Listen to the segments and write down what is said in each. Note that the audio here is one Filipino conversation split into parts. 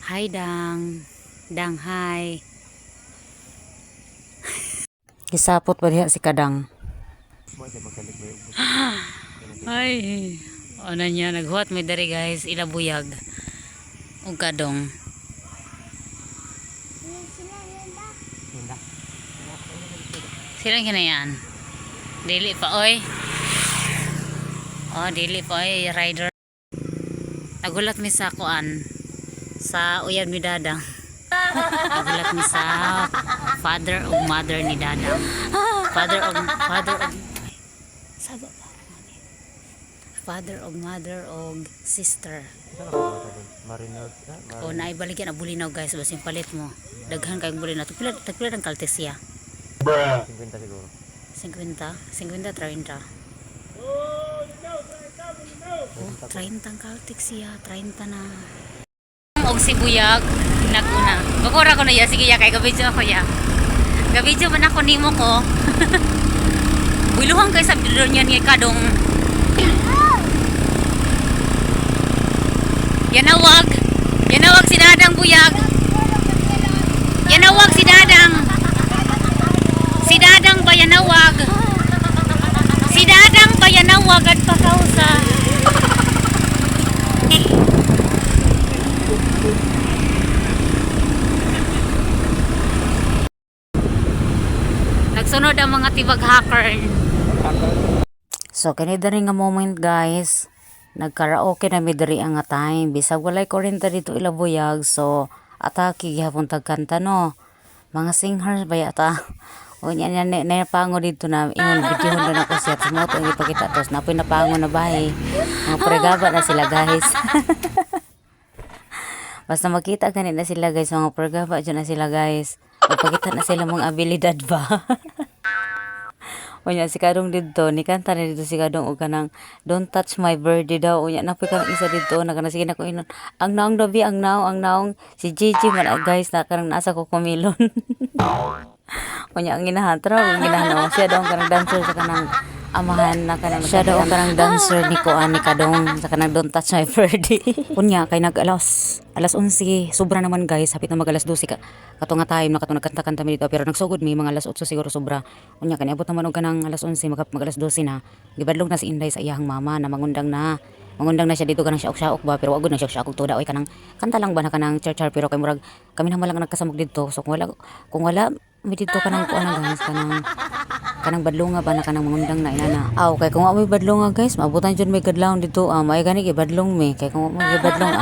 Hi Dang. Dang hi. Gisapot ba diha si Kadang? Ay. Ano niya naghuwat may dari guys, ilabuyag. Ug kadong. Sila yan. Dili pa oy. Oh, dili pa oy rider. Nagulat mi sa kuan. Sa uyab ni Dadang. Nagulat mi sa father ug mother ni Dadang. Father ug sago pa. Father ug mother ug sister. O naibaligyan ang bulinaw guys, basin palit mo. Daghan kayong bulinaw. Tagpila ang kaltes siya. 50 siguro. 50 30. Oh, 30 ang kaltex siya, 30 na. Og sibuyag naguna. Bakura ko na ya, sige ya kay gabidyo ako ya. Gabidyo man ako nimo ko. Biluhang kay sa bidro niya ni Kadong. Yanawag si Dadang buyag. Yanawag si Dadang. Si Dadang ba yanawag? Si Dadang ba yanawag at pakausa? Nagsunod ang mga tibag hacker. So kani diri nga moment guys, nagkaraoke na mi diri ang nga time. Bisag walay kuryente dito ilabuyag, so atake gihapon tagkanta no. Mga singers ba yata? O nya na pango dito na ingon video na ako siya sa moto ang ipakita tos napoy na pango na bahay. Mga pregaba na sila guys. Basta makita kanina sila guys, mga pregaba dyan na sila guys. Magpakita na sila mga abilidad ba. Unya si Kadong dito, ni kanta na dito si Kadong og kanang don't touch my birdie daw. Unya napoy kanang isa dito na kanang sige na ko inon. Ang naong dabi, ang naong si Gigi man guys na kanang nasa ko kumilon. Unya ang ginahantra, ang ginahanaw siya daw kanang dancer sa kanang amahan na kanang siya daw kanang dancer ni Kuan ni Kadong sa kanang don't touch my birdie. Unya kay alas 11 sobra naman guys, hapit na mag alas 12 ka kato nga time na kato nagkanta-kanta mi dito pero nagsugod mi mga alas 8 siguro sobra. Unya kaniabot naman og kanang alas 11 mag alas 12 na gibadlong na si Inday sa iyang mama na mangundang na siya dito kanang siya-siyaok ba pero wag na siya og tuda oy kanang kanta lang ba na kanang char pero kay murag kami naman lang nagkasamog dito so kung wala mi dito kanang kuan guys kanang badlonga ba na kanang mangundang na inana. Aw kay kung wa may badlonga guys maabutan jud may kadlawon dito may gani gibadlong mi kay kung may gibadlong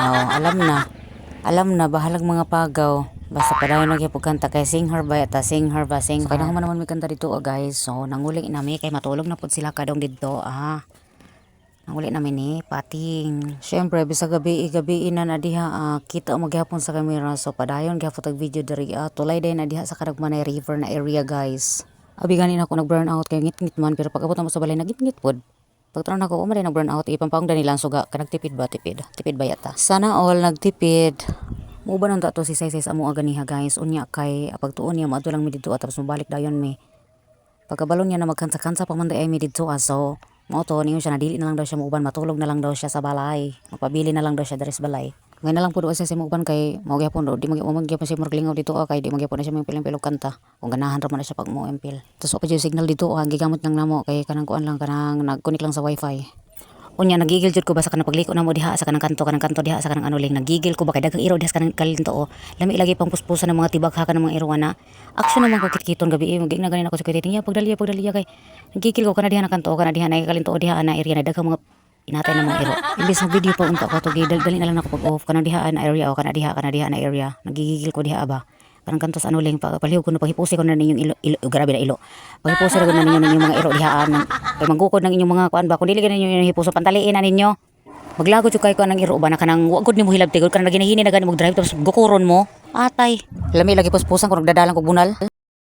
alam na bahalag mga pagaw. Basta padayon na gyapon kanta kay sing her ba sing. Kaya naman may kanta dito guys. So nanguli nami kay matulog na pud sila Kadong dito nanguli namin ni pating. Syempre bisa gabi na diha kita magyapon sa camera so padayon gyapon tag video diri tulay day na diha sa Karagmanay River na area guys. Abi ganin ako nag burn out kay ngit-ngit man pero pag abot mo sa balay nagit-ngit pod. Pagtanaw na ko umaray nag burn out ipampangda nilang suga kanang tipid ba yata. Sana all nagtipid. Muba nang tato si Saysay sa amo ganiha guys. Unya kay pagtuon niya maadto lang mi dito tapos mabalik dayon mi. Pagkabalon niya na magkansa-kansa pa man ay mi dito so mao to niyo siya nadili na lang daw siya muuban matulog na lang daw siya sa balay. Magpabili na lang daw siya diri sa balay. Ngayon na lang pud sa muuban kay mao gyapon do di magyapon siya maglingaw dito kay di magyapon na siya pilang-pilog kanta. Kung ganahan ra man na siya pag mo empil. Tapos pa jud signal dito gigamot nang namo kay kanang kuan lang kanang nag-connect lang sa wifi. Unya nagigil jud ko ba sa kanang pagliko na mo diha sa kanang kanto diha sa kanang anuling nagigil ko ba kay daghang iro diha sa kanang kalinto lami lagi pang puspusan ng mga tibag ha kanang mga iro action naman ko kitkiton gabi magig na ganin ako sa kititing pagdaliya kay nagigil ko kana diha na kanto kana diha na kalinto diha na area na daghang mga inatay na mga iro imbis na video pa unta ko to dali na lang ako pag off kanang diha na area o kana diha na area nagigil ko diha ba parang kanto sa anuling palihog ko na paghipusi ko na ninyong ilo grabe na ilo paghipusi ko na ninyong mga iro dihaan kay manggukod ng inyong mga kuan ba kung dili ganin ninyo hipuso pantaliin na ninyo maglago jud kay ko nang iro ba na kanang wagod nimo hilab tigod kanang naginahini na gani mo drive tapos gukuron mo atay lami lagi puspusan ko nagdadalan ko bunal.